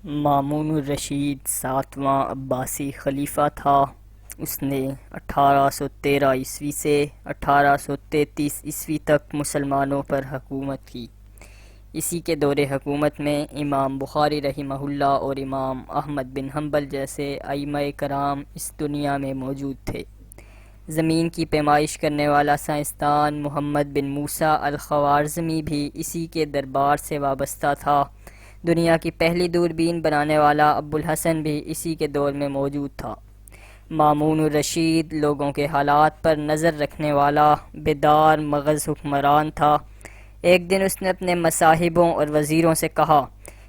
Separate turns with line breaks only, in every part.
مامون الرشید ساتواں عباسی خلیفہ تھا۔ اس نے 1813 سے 1833 تک مسلمانوں پر حکومت کی۔ اسی کے دور حکومت میں امام بخاری رحمہ اللہ اور امام احمد بن حنبل جیسے ائمہ کرام اس دنیا میں موجود تھے۔ زمین کی پیمائش کرنے والا سائنسدان محمد بن موسیٰ الخوارزمی بھی اسی کے دربار سے وابستہ تھا۔ دنیا کی پہلی دوربین بنانے والا ابو الحسن بھی اسی کے دور میں موجود تھا۔ مامون الرشید لوگوں کے حالات پر نظر رکھنے والا بیدار مغز حکمران تھا۔ ایک دن اس نے اپنے مصاحبوں اور وزیروں سے کہا،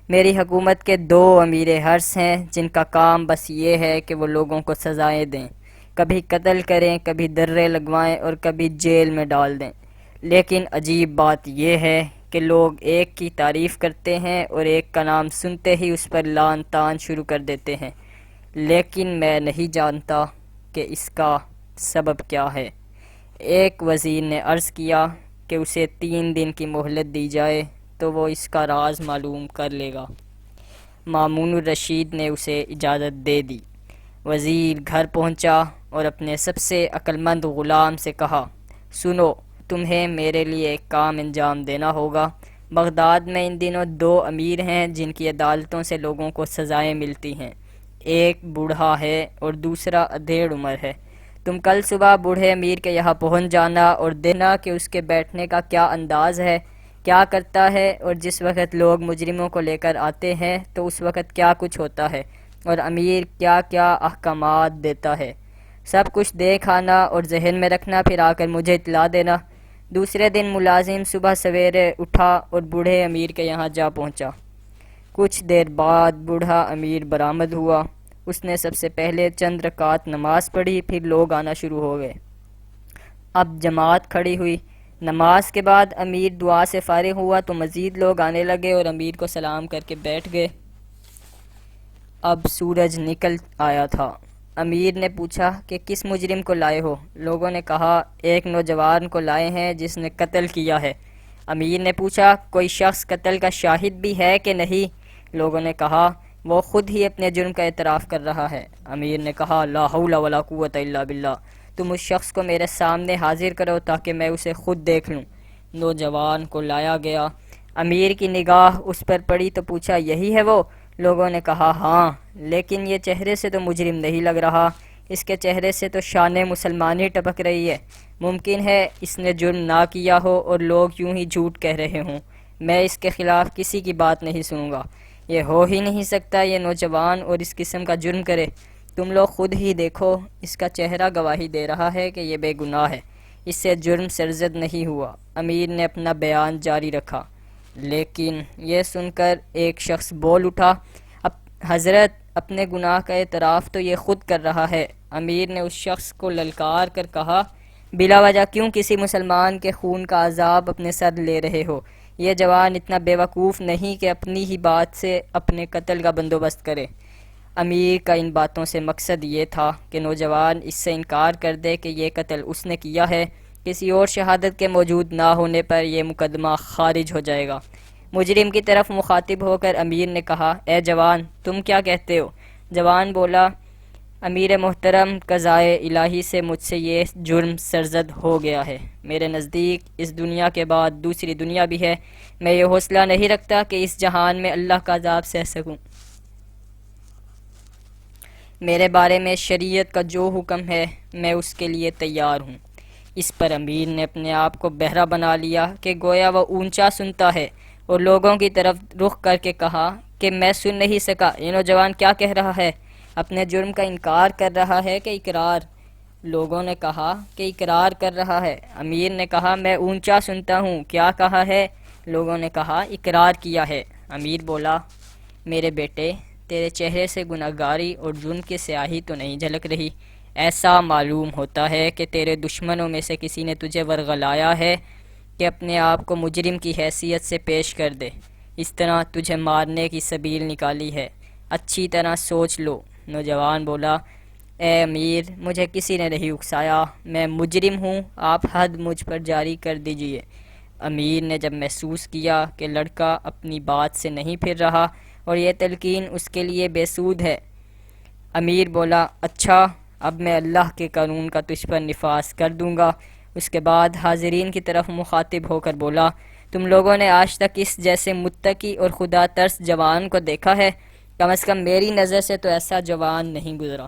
میری حکومت کے 2 امیر حرس ہیں جن کا کام بس یہ ہے کہ وہ لوگوں کو سزائیں دیں، کبھی قتل کریں، کبھی درے لگوائیں اور کبھی جیل میں ڈال دیں۔ لیکن عجیب بات یہ ہے کہ لوگ ایک کی تعریف کرتے ہیں اور ایک کا نام سنتے ہی اس پر لعن طعن شروع کر دیتے ہیں، لیکن میں نہیں جانتا کہ اس کا سبب کیا ہے۔ ایک وزیر نے عرض کیا کہ اسے 3 دن کی مہلت دی جائے تو وہ اس کا راز معلوم کر لے گا۔ مامون الرشید نے اسے اجازت دے دی۔ وزیر گھر پہنچا اور اپنے سب سے عقلمند غلام سے کہا، سنو، تمہیں میرے لیے ایک کام انجام دینا ہوگا۔ بغداد میں ان دنوں 2 امیر ہیں جن کی عدالتوں سے لوگوں کو سزائیں ملتی ہیں۔ ایک بوڑھا ہے اور دوسرا ادھیڑ عمر ہے۔ تم کل صبح بوڑھے امیر کے یہاں پہنچ جانا اور دیکھنا کہ اس کے بیٹھنے کا کیا انداز ہے، کیا کرتا ہے، اور جس وقت لوگ مجرموں کو لے کر آتے ہیں تو اس وقت کیا کچھ ہوتا ہے اور امیر کیا کیا احکامات دیتا ہے، سب کچھ دیکھ آنا اور ذہن میں رکھنا، پھر آ کر مجھے اطلاع دینا۔ دوسرے دن ملازم صبح سویرے اٹھا اور بوڑھے امیر کے یہاں جا پہنچا۔ کچھ دیر بعد بوڑھا امیر برآمد ہوا۔ اس نے سب سے پہلے چند رکعت نماز پڑھی، پھر لوگ آنا شروع ہو گئے۔ اب جماعت کھڑی ہوئی۔ نماز کے بعد امیر دعا سے فارغ ہوا تو مزید لوگ آنے لگے اور امیر کو سلام کر کے بیٹھ گئے۔ اب سورج نکل آیا تھا۔ امیر نے پوچھا کہ کس مجرم کو لائے ہو؟ لوگوں نے کہا، ایک نوجوان کو لائے ہیں جس نے قتل کیا ہے۔ امیر نے پوچھا، کوئی شخص قتل کا شاہد بھی ہے کہ نہیں؟ لوگوں نے کہا، وہ خود ہی اپنے جرم کا اعتراف کر رہا ہے۔ امیر نے کہا، لا حول ولا قوت الا باللہ، تم اس شخص کو میرے سامنے حاضر کرو تاکہ میں اسے خود دیکھ لوں۔ نوجوان کو لایا گیا۔ امیر کی نگاہ اس پر پڑی تو پوچھا، یہی ہے وہ؟ لوگوں نے کہا، ہاں، لیکن یہ چہرے سے تو مجرم نہیں لگ رہا، اس کے چہرے سے تو شان مسلمانی ٹپک رہی ہے۔ ممکن ہے اس نے جرم نہ کیا ہو اور لوگ یوں ہی جھوٹ کہہ رہے ہوں۔ میں اس کے خلاف کسی کی بات نہیں سنوں گا۔ یہ ہو ہی نہیں سکتا یہ نوجوان اور اس قسم کا جرم کرے۔ تم لوگ خود ہی دیکھو، اس کا چہرہ گواہی دے رہا ہے کہ یہ بے گناہ ہے، اس سے جرم سرزد نہیں ہوا۔ امیر نے اپنا بیان جاری رکھا، لیکن یہ سن کر ایک شخص بول اٹھا، حضرت، اپنے گناہ کا اعتراف تو یہ خود کر رہا ہے۔ امیر نے اس شخص کو للکار کر کہا، بلا وجہ کیوں کسی مسلمان کے خون کا عذاب اپنے سر لے رہے ہو؟ یہ جوان اتنا بے وقوف نہیں کہ اپنی ہی بات سے اپنے قتل کا بندوبست کرے۔ امیر کا ان باتوں سے مقصد یہ تھا کہ نوجوان اس سے انکار کر دے کہ یہ قتل اس نے کیا ہے۔ کسی اور شہادت کے موجود نہ ہونے پر یہ مقدمہ خارج ہو جائے گا۔ مجرم کی طرف مخاطب ہو کر امیر نے کہا، اے جوان، تم کیا کہتے ہو؟ جوان بولا، امیر محترم، قضائے الہی سے مجھ سے یہ جرم سرزد ہو گیا ہے۔ میرے نزدیک اس دنیا کے بعد دوسری دنیا بھی ہے۔ میں یہ حوصلہ نہیں رکھتا کہ اس جہان میں اللہ کا عذاب سہ سکوں۔ میرے بارے میں شریعت کا جو حکم ہے میں اس کے لیے تیار ہوں۔ اس پر امیر نے اپنے آپ کو بہرا بنا لیا کہ گویا وہ اونچا سنتا ہے، اور لوگوں کی طرف رخ کر کے کہا کہ میں سن نہیں سکا، یہ نوجوان کیا کہہ رہا ہے؟ اپنے جرم کا انکار کر رہا ہے کہ اقرار؟ لوگوں نے کہا کہ اقرار کر رہا ہے۔ امیر نے کہا، میں اونچا سنتا ہوں، کیا کہا ہے؟ لوگوں نے کہا، اقرار کیا ہے۔ امیر بولا، میرے بیٹے، تیرے چہرے سے گناہگاری اور جرم کی سیاہی تو نہیں جھلک رہی۔ ایسا معلوم ہوتا ہے کہ تیرے دشمنوں میں سے کسی نے تجھے ورغلایا ہے کہ اپنے آپ کو مجرم کی حیثیت سے پیش کر دے، اس طرح تجھے مارنے کی سبیل نکالی ہے۔ اچھی طرح سوچ لو۔ نوجوان بولا، اے امیر، مجھے کسی نے نہیں اکسایا، میں مجرم ہوں، آپ حد مجھ پر جاری کر دیجئے۔ امیر نے جب محسوس کیا کہ لڑکا اپنی بات سے نہیں پھر رہا اور یہ تلقین اس کے لیے بے سود ہے۔ امیر بولا، اچھا، اب میں اللہ کے قانون کا تجھ پر نفاذ کر دوں گا۔ اس کے بعد حاضرین کی طرف مخاطب ہو کر بولا، تم لوگوں نے آج تک اس جیسے متقی اور خدا ترس جوان کو دیکھا ہے؟ کم از کم میری نظر سے تو ایسا جوان نہیں گزرا۔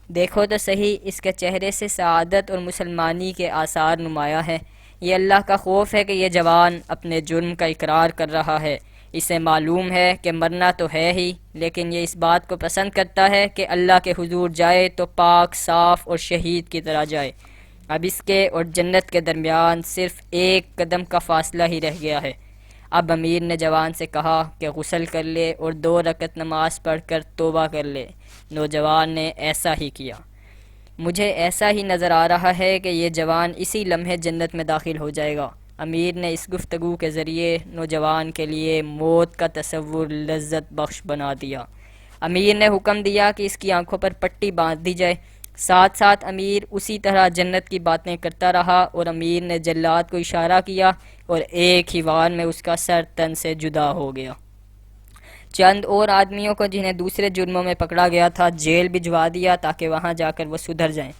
دیکھو تو صحیح، اس کے چہرے سے سعادت اور مسلمانی کے آثار نمایاں ہیں۔ یہ اللہ کا خوف ہے کہ یہ جوان اپنے جرم کا اقرار کر رہا ہے۔ اسے معلوم ہے کہ مرنا تو ہے ہی، لیکن یہ اس بات کو پسند کرتا ہے کہ اللہ کے حضور جائے تو پاک، صاف اور شہید کی طرح جائے۔ اب اس کے اور جنت کے درمیان صرف ایک قدم کا فاصلہ ہی رہ گیا ہے۔ اب امیر نے جوان سے کہا کہ غسل کر لے اور 2 رکعت نماز پڑھ کر توبہ کر لے۔ نوجوان نے ایسا ہی کیا۔ مجھے ایسا ہی نظر آ رہا ہے کہ یہ جوان اسی لمحے جنت میں داخل ہو جائے گا۔ امیر نے اس گفتگو کے ذریعے نوجوان کے لیے موت کا تصور لذت بخش بنا دیا۔ امیر نے حکم دیا کہ اس کی آنکھوں پر پٹی باندھ دی جائے۔ ساتھ ساتھ امیر اسی طرح جنت کی باتیں کرتا رہا اور امیر نے جلاد کو اشارہ کیا اور ایک ہی وار میں اس کا سر تن سے جدا ہو گیا۔ چند اور آدمیوں کو جنہیں دوسرے جرموں میں پکڑا گیا تھا جیل بھجوا دیا تاکہ وہاں جا کر وہ سدھر جائیں۔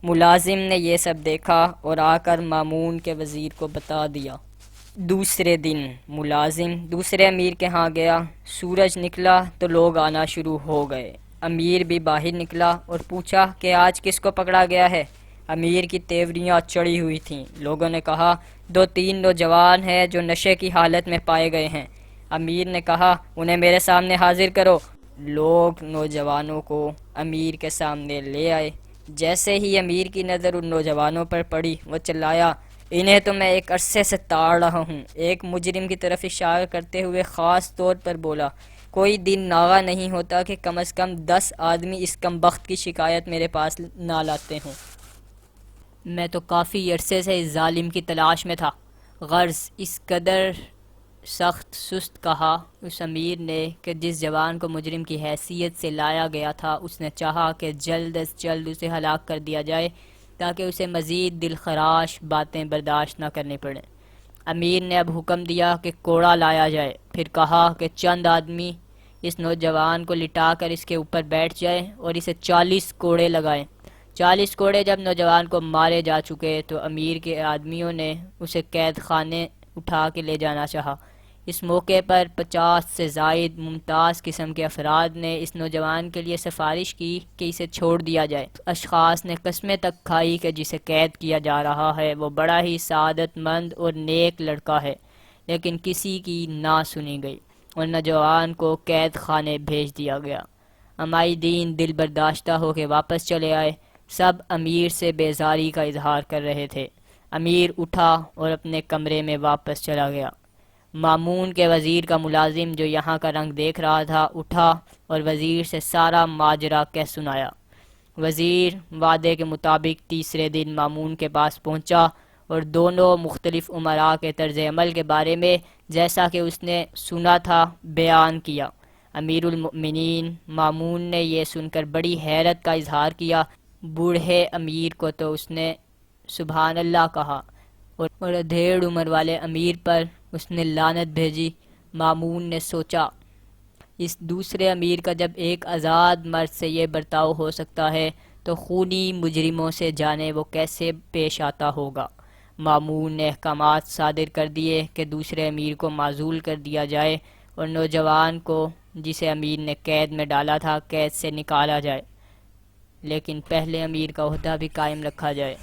ملازم نے یہ سب دیکھا اور آ کر مامون کے وزیر کو بتا دیا۔ دوسرے دن ملازم دوسرے امیر کے ہاں گیا۔ سورج نکلا تو لوگ آنا شروع ہو گئے۔ امیر بھی باہر نکلا اور پوچھا کہ آج کس کو پکڑا گیا ہے؟ امیر کی تیوریاں چڑھی ہوئی تھیں۔ لوگوں نے کہا 2-3 نوجوان ہیں جو نشے کی حالت میں پائے گئے ہیں۔ امیر نے کہا انہیں میرے سامنے حاضر کرو۔ لوگ نوجوانوں کو امیر کے سامنے لے آئے۔ جیسے ہی امیر کی نظر ان نوجوانوں پر پڑی وہ چلایا، انہیں تو میں ایک عرصے سے تاڑ رہا ہوں۔ ایک مجرم کی طرف اشارہ کرتے ہوئے خاص طور پر بولا، کوئی دن ناغہ نہیں ہوتا کہ کم از کم 10 آدمی اس کم بخت کی شکایت میرے پاس نہ لاتے ہوں۔ میں تو کافی عرصے سے اس ظالم کی تلاش میں تھا۔ غرض اس قدر سخت سست کہا اس امیر نے کہ جس جوان کو مجرم کی حیثیت سے لایا گیا تھا اس نے چاہا کہ جلد از جلد اسے ہلاک کر دیا جائے تاکہ اسے مزید دل خراش باتیں برداشت نہ کرنی پڑیں۔ امیر نے اب حکم دیا کہ کوڑا لایا جائے، پھر کہا کہ چند آدمی اس نوجوان کو لٹا کر اس کے اوپر بیٹھ جائیں اور اسے 40 کوڑے لگائیں۔ 40 کوڑے جب نوجوان کو مارے جا چکے تو امیر کے آدمیوں نے اسے قید خانے اٹھا کے لے جانا چاہا۔ اس موقع پر 50 سے زائد ممتاز قسم کے افراد نے اس نوجوان کے لیے سفارش کی کہ اسے چھوڑ دیا جائے۔ اشخاص نے قسمیں تک کھائی کہ جسے قید کیا جا رہا ہے وہ بڑا ہی سعادت مند اور نیک لڑکا ہے، لیکن کسی کی نہ سنی گئی اور نوجوان کو قید خانے بھیج دیا گیا۔ امائی دین دل برداشتہ ہو کے واپس چلے آئے۔ سب امیر سے بیزاری کا اظہار کر رہے تھے۔ امیر اٹھا اور اپنے کمرے میں واپس چلا گیا۔ مامون کے وزیر کا ملازم جو یہاں کا رنگ دیکھ رہا تھا اٹھا اور وزیر سے سارا ماجرا کہہ سنایا۔ وزیر وعدے کے مطابق تیسرے دن مامون کے پاس پہنچا اور دونوں مختلف امراء کے طرز عمل کے بارے میں جیسا کہ اس نے سنا تھا بیان کیا۔ امیر المؤمنین مامون نے یہ سن کر بڑی حیرت کا اظہار کیا۔ بوڑھے امیر کو تو اس نے سبحان اللہ کہا اور ادھیڑ عمر والے امیر پر اس نے لعنت بھیجی۔ مامون نے سوچا اس دوسرے امیر کا جب ایک آزاد مرد سے یہ برتاؤ ہو سکتا ہے تو خونی مجرموں سے جانے وہ کیسے پیش آتا ہوگا۔ مامون نے احکامات صادر کر دیے کہ دوسرے امیر کو معزول کر دیا جائے اور نوجوان کو جسے امیر نے قید میں ڈالا تھا قید سے نکالا جائے، لیکن پہلے امیر کا عہدہ بھی قائم رکھا جائے۔